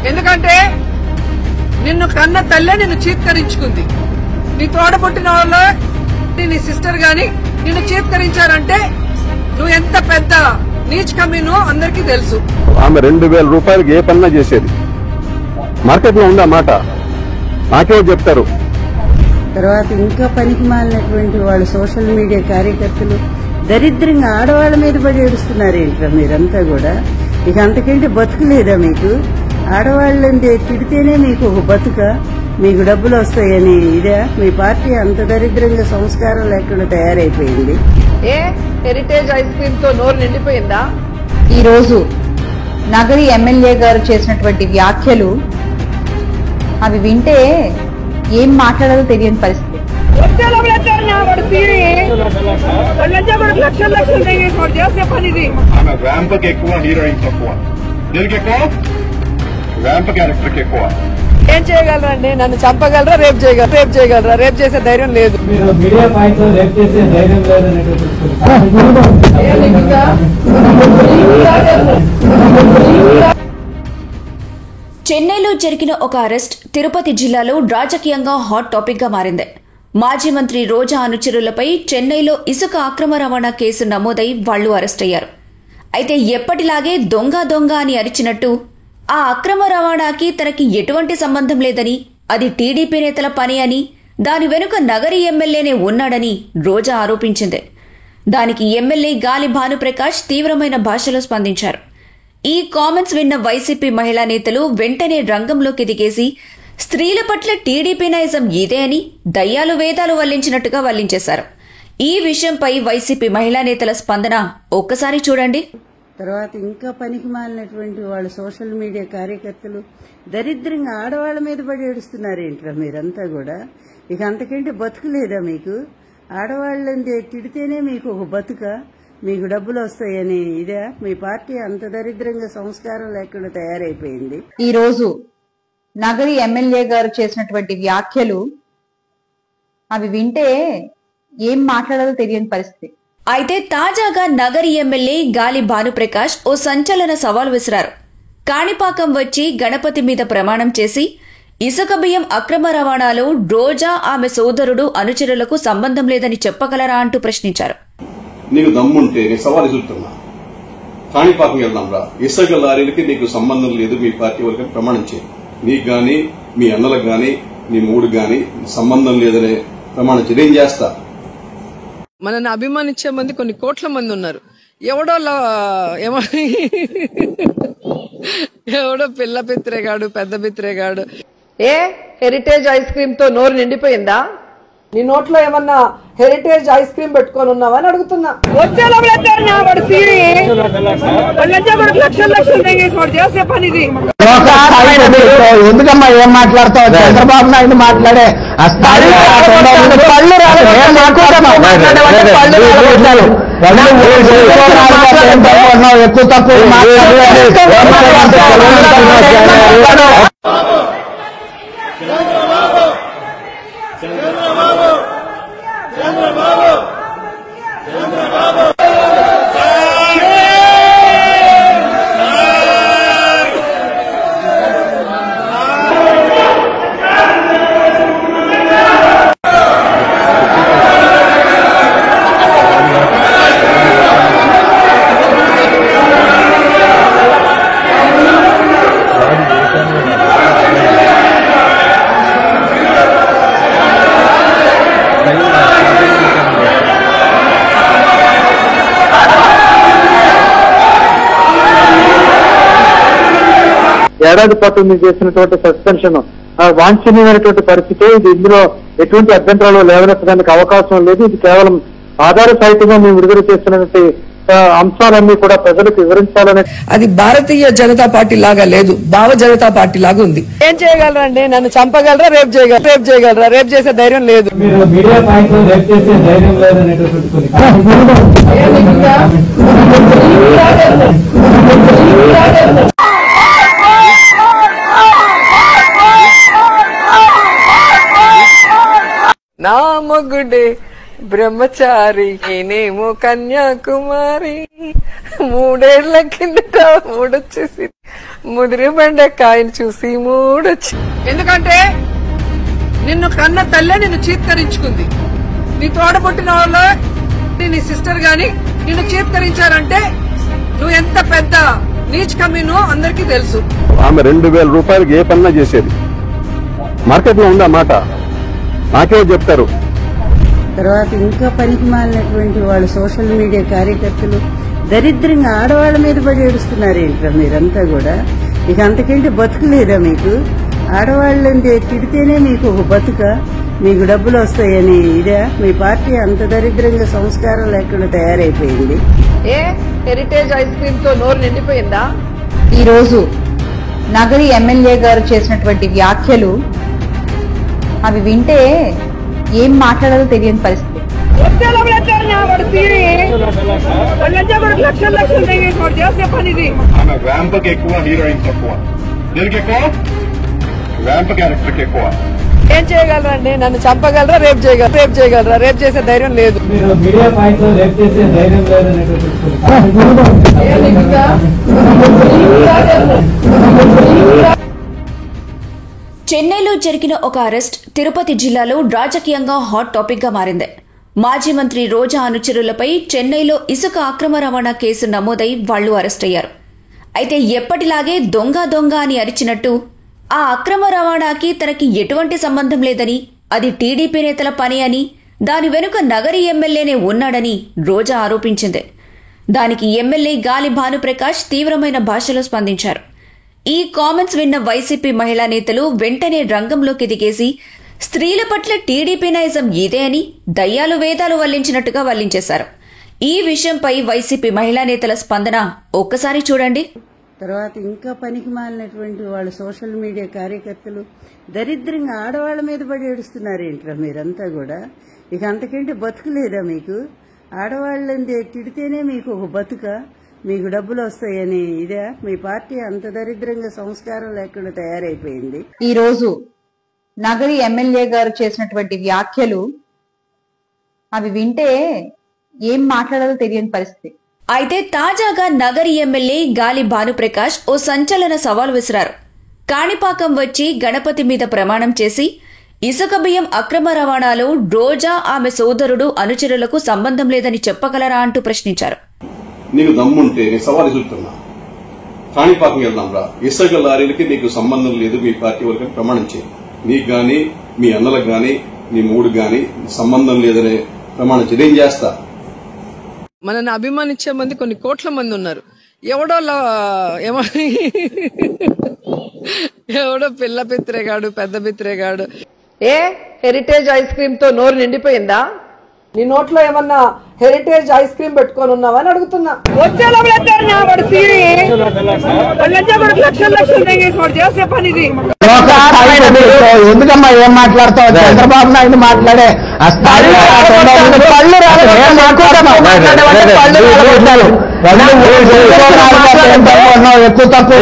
ఎందుకంటే నిన్ను కన్న తల్లే నిన్ను చీత్కరించుకుంది. నీ తోడబుట్టిన వాళ్ళ నీ సిస్టర్ గాని నిన్ను చీత్కరించారంటే నువ్వు ఎంత పెద్ద నీచ్ కమీనో అందరికీ తెలుసు. ఆమె 2000 రూపాయలకి ఏ పన్నా చేసేది. మార్కెట్ లో ఉందా మాట నాకే చెప్తారు. తర్వాత ఇంకా పనికి మాలినటువంటి వాళ్ళు సోషల్ మీడియా కార్యకర్తలు దరిద్రంగా ఆడవాళ్ల మీద పడి ఏడుస్తున్నారేంట్రా మీరంతా కూడా. ఇక అంతకంటే బతుకు లేదా మీకు? ఆడవాళ్ళని తిడితేనే మీకు ఒక బతుక, మీకు డబ్బులు వస్తాయని ఇదే మీ పార్టీ అంత దరిద్రంగా సంస్కారం లేకుండా తయారైపోయింది. ఏ హెరిటేజ్ ఐస్ క్రీమ్ తో నోరు నిండిపోయిందా? ఈ రోజు నగరి ఎమ్మెల్యే గారు చేసినటువంటి వ్యాఖ్యలు అవి వింటే ఏం మాట్లాడాలో తెలియని పరిస్థితి. ఏం చేయగలరండి? నన్ను చంపగలరా? రేపు చేయగలరా? రేపు చేసే ధైర్యం లేదు. చెన్నైలో జరిగిన ఒక అరెస్ట్ తిరుపతి జిల్లాలో రాజకీయంగా హాట్ టాపిక్ గా మారింది. మాజీ మంత్రి రోజా అనుచరులపై చెన్నైలో ఇసుక అక్రమ రవాణా కేసు నమోదై వాళ్లు అరెస్ట్ అయ్యారు. అయితే ఎప్పటిలాగే దొంగ అని అరిచినట్టు ఆ అక్రమ రవాణాకి తనకి ఎటువంటి సంబంధం లేదని, అది టీడీపీ నేతల పని అని, దాని వెనుక నగరి ఎమ్మెల్యేనే ఉన్నాడని రోజా ఆరోపించింది. దానికి ఎమ్మెల్యే గాలి భానుప్రకాష్ తీవ్రమైన భాషలో స్పందించారు. ఈ కామెంట్స్ విన్న వైసీపీ మహిళా నేతలు వెంటనే రంగంలోకి దిగేసి స్త్రీల పట్ల టీడీపీ నైజం ఇదే అని దయ్యాలు వేదాలు వల్లించినట్టుగా వల్లించేశారు. ఈ విషయంపై వైసీపీ మహిళా నేతల స్పందన ఒక్కసారి చూడండి. తర్వాత ఇంకా పనికి మాలినటువంటి వాళ్ళు సోషల్ మీడియా కార్యకర్తలు దరిద్రంగా ఆడవాళ్ల మీద పడి ఏడుస్తున్నారేంట్రా మీరంతా కూడా. ఇక అంతకంటే బతుకు లేదా మీకు? ఆడవాళ్ళని తిడితేనే మీకు ఒక బతుక, మీకు డబ్బులు వస్తాయని ఇదే మీ పార్టీ అంత దరిద్రంగా సంస్కారం లేకుండా తయారైపోయింది. ఈ రోజు నగరి ఎమ్మెల్యే గారు చేసినటువంటి వ్యాఖ్యలు అవి వింటే ఏం మాట్లాడాలో తెలియని పరిస్థితి. అయితే తాజాగా నగరి ఎమ్మెల్యే గాలి భానుప్రకాష్ ఓ సంచలన సవాల్ విసిరారు. కాణిపాకం వచ్చి గణపతి మీద ప్రమాణం చేసి ఇసుక బియ్యం అక్రమ రవాణాలో రోజా ఆమె సోదరుడు అనుచరులకు సంబంధం లేదని చెప్పగలరా అంటూ ప్రశ్నించారు. నీకు దమ్ముంటే నేను సవాల్ ఇస్తున్నా, కాణిపాకం వెళ్దాం రా, ఇసుక లారీలకి నీకు సంబంధం లేదు మీ పార్టీ వాళ్ళకి ప్రమాణం చేయి. నీకు గాని మీ అన్నలకు గాని నీ మూడు గాని సంబంధం లేదనే ప్రమాణం చేయి, నేను చేస్తా. మనల్ని అభిమానించే మంది కొన్ని కోట్ల మంది ఉన్నారు. ఎవడో పిల్ల పిత్రేగాడు, పెద్ద పిత్రేగాడు. ఏ హెరిటేజ్ ఐస్ క్రీమ్ తో నోరు నిండిపోయిందా? నీ నోట్లో ఏమన్నా హెరిటేజ్ ఐస్ క్రీమ్ పెట్టుకొని ఉన్నావా అని అడుగుతున్నా. లక్షలు చేసే పని ఇది. ఎందుకమ్మా ఏం మాట్లాడతావు? చంద్రబాబు నాయుడు మాట్లాడే ఎక్కువ తక్కువ ఏడాది పాటు మీరు చేసినటువంటి సస్పెన్షన్ వాంఛనీయమైనటువంటి పరిస్థితి. ఇది ఇందులో ఎటువంటి అభ్యంతరాలు లేవనెత్తడానికి అవకాశం లేదు. ఇది కేవలం ఆధార సాహిత్యంగా మేము విడుదల చేస్తున్నటువంటి అంశాలన్నీ కూడా ప్రజలకు వివరించాలని. అది భారతీయ జనతా పార్టీ లాగా లేదు, భావ జనతా పార్టీ లాగా ఉంది. ఏం చేయగలరండి? నన్ను చంపగలరా? రేపు చేయగలరా? రేపు చేసే ధైర్యం లేదు. నా మొగుడే బ్రహ్మచారి, నేనేమో కన్యాకుమారి. 3 ఏళ్ల కిందట మూడొచ్చేసి ముదిరి బెండకాయని చూసి మూడొచ్చి. ఎందుకంటే నిన్ను కన్న తల్లే నిన్ను చీత్కరించుకుంది. నీ తోడబుట్టిన వాళ్ళు నీ సిస్టర్ గాని నిన్ను చీత్కరించారంటే నువ్వు ఎంత పెద్ద నీచ్ కమీనో అందరికీ తెలుసు. ఆమె 2000 రూపాయలకి ఏ పన్నా చేసేది. మార్కెట్ లో ఉందా మాట నాకే చెప్తారు. తర్వాత ఇంకా పనికి మాలినటువంటి వాళ్ళు సోషల్ మీడియా కార్యకర్తలు దరిద్రంగా ఆడవాళ్ల మీద పడి ఏడుస్తున్నారేంట్రా మీరంతా కూడా. ఇక అంతకంటే బతుకులేదా మీకు? ఆడవాళ్ళని తిడితేనే మీకు ఒక బతుక, మీకు డబ్బులు వస్తాయని ఇదే మీ పార్టీ అంత దరిద్రంగా సంస్కారం లేకుండా తయారైపోయింది. ఏ హెరిటేజ్ ఐస్ క్రీమ్ తో నోరు నిండిపోయిందా? ఈ రోజు నగరి ఎమ్మెల్యే గారు చేసినటువంటి వ్యాఖ్యలు అవి వింటే ఏం మాట్లాడాలో తెలియని పరిస్థితి. ఏం చేయగలరండి? నన్ను చంపగలరా? రేపు చేయగలరా? రేపు చేసే ధైర్యం లేదు. చెన్నైలో జరిగిన ఒక అరెస్ట్ తిరుపతి జిల్లాలో రాజకీయంగా హాట్ టాపిక్ గా మారింది. మాజీ మంత్రి రోజా అనుచరులపై చెన్నైలో ఇసుక అక్రమ రవాణా కేసు నమోదై వాళ్లు అరెస్ట్ అయ్యారు. అయితే ఎప్పటిలాగే దొంగ అని అరిచినట్టు ఆ అక్రమ రవాణాకి తనకి ఎటువంటి సంబంధం లేదని, అది టీడీపీ నేతల పని అని, దాని వెనుక నగరి ఎమ్మెల్యేనే ఉన్నాడని రోజా ఆరోపించింది. దానికి ఎమ్మెల్యే గాలి భానుప్రకాష్ తీవ్రమైన భాషలో స్పందించారు. ఈ కామెంట్స్ విన్న వైసీపీ మహిళా నేతలు వెంటనే రంగంలోకి దిగేసి స్త్రీల పట్ల టీడీపీ నైజం ఇదే అని దయ్యాలు వేదాలు వల్లించినట్టుగా వల్లించేశారు. ఈ విషయంపై వైసీపీ మహిళా నేతల స్పందన ఒక్కసారి చూడండి. తర్వాత ఇంకా పనికి మాలినటువంటి వాళ్ళు సోషల్ మీడియా కార్యకర్తలు దరిద్రంగా ఆడవాళ్ల మీద పడి ఏడుస్తున్నారేంట్రా మీరంతా కూడా. ఇక అంతకంటే బతుకులేదా మీకు? ఆడవాళ్ళని తిడితేనే మీకు ఒక బతుక, మీకు డబ్బులు వస్తాయని ఇదే మీ పార్టీ అంత దరిద్రంగా సంస్కారం లేకుండా తయారైపోయింది. ఈ రోజు నగరి ఎమ్మెల్యే గారు చేసినటువంటి వ్యాఖ్యలు అవి వింటే ఏం మాట్లాడాలో తెలియని పరిస్థితి. అయితే తాజాగా నగరి ఎమ్మెల్యే గాలి భానుప్రకాష్ ఓ సంచలన సవాల్ విసిరారు. కాణిపాకం వచ్చి గణపతి మీద ప్రమాణం చేసి ఇసుక బియ్యం అక్రమ రవాణాలో రోజా ఆమె సోదరుడు అనుచరులకు సంబంధం లేదని చెప్పగలరా అంటూ ప్రశ్నించారు. నీకు దమ్ముంటే నేను సవాల్ విసురుతున్నా, కాణిపాకం వెళ్దాంరా, ఇసుక లారీలకి నీకు సంబంధం లేదు మీ పార్టీ వాళ్ళకి ప్రమాణం చేయి. నీకు గాని మీ అన్నలకు గాని నీ మూడు గాని సంబంధం లేదనే ప్రమాణం చేయి. నేను చేస్తా. మనల్ని అభిమానించే మంది కొన్ని కోట్ల మంది ఉన్నారు. ఎవడో పిల్ల పిత్రేగాడు, పెద్ద పిత్రేగాడు. ఏ హెరిటేజ్ ఐస్ క్రీమ్ తో నోరు నిండిపోయిందా? నీ నోట్లో ఏమన్నా హెరిటేజ్ ఐస్ క్రీమ్ పెట్టుకొని ఉన్నావా అని అడుగుతున్నా. చేసే పనిది ఎందుకమ్మా ఏం మాట్లాడతావు? చంద్రబాబు నాయుడు మాట్లాడే ఎక్కువ తక్కువ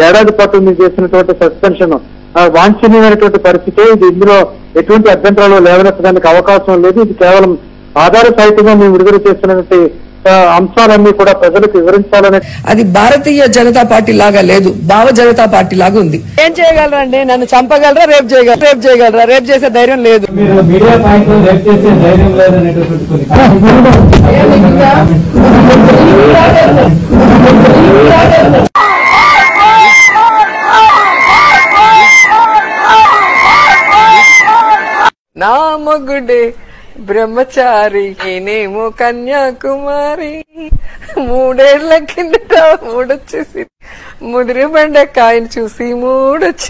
ఏడాది పాటు మీరు చేసినటువంటి సస్పెన్షన్ వాంఛనీయమైనటువంటి పరిస్థితి. ఇది ఇందులో ఎటువంటి అభ్యంతరాలు లేవనెత్తడానికి అవకాశం లేదు. ఇది కేవలం ఆధార సాహిత్యంగా మేము విడుదల చేస్తున్నటువంటి అంశాలన్నీ కూడా ప్రజలకు వివరించాలని. అది భారతీయ జనతా పార్టీ లాగా లేదు, భావ జనతా పార్టీ లాగా ఉంది. ఏం చేయగలరండి? నన్ను చంపగలరా? రేపు చేయగలరా? రేపు చేసే ధైర్యం లేదు. నా మొగుడే బ్రహ్మచారి, నేనేమో కన్యాకుమారి. 3 ఏళ్ల కిందట మూడొచ్చేసి ముదిరి బండ కాయను చూసి మూడొచ్చి